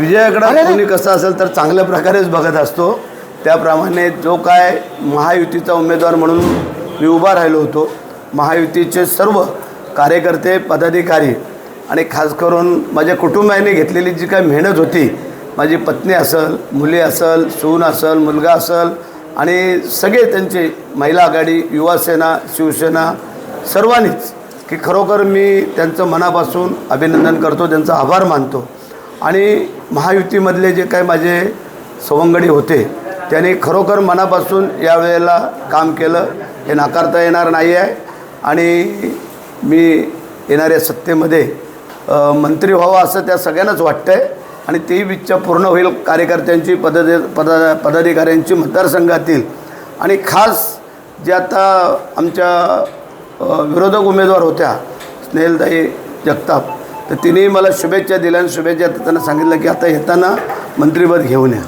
विजयाकडे कोणी कसं असेल तर चांगल्या प्रकारेच बघत असतो. त्याप्रमाणे जो काय महायुतीचा उमेदवार म्हणून मी उभा राहिलो होतो, महायुतीचे सर्व कार्यकर्ते पदाधिकारी आणि खास करून माझ्या कुटुंबाने घेतलेली जी काही मेहनत होती, माझी पत्नी असेल, मुली असेल, सून असेल, मुलगा असेल आणि सगळे त्यांचे महिला आघाडी, युवासेना, शिवसेना सर्वांनीच की खरोखर मी त्यांचं मनापासून अभिनंदन करतो, त्यांचा आभार मानतो. आणि महायुतीमधले जे काही माझे सवंगडी होते त्यांनी खरोखर मनापासून यावेळेला काम केलं, हे नाकारता येणार नाही आहे. आणि मी येणाऱ्या सत्तेमध्ये मंत्री व्हावं असं त्या सगळ्यांनाच वाटतं आहे आणि तीही इच्छा पूर्ण होईल कार्यकर्त्यांची, पदाधिकाऱ्यांची मतदारसंघातील. आणि खास जे आता आमच्या विरोधक उमेदवार होत्या स्नेहलताई जगताप, तर तिने मला शुभेच्छा दिल्या आणि शुभेच्छा त्यांना सांगितलं की आता येताना मंत्रिपद घेऊन या.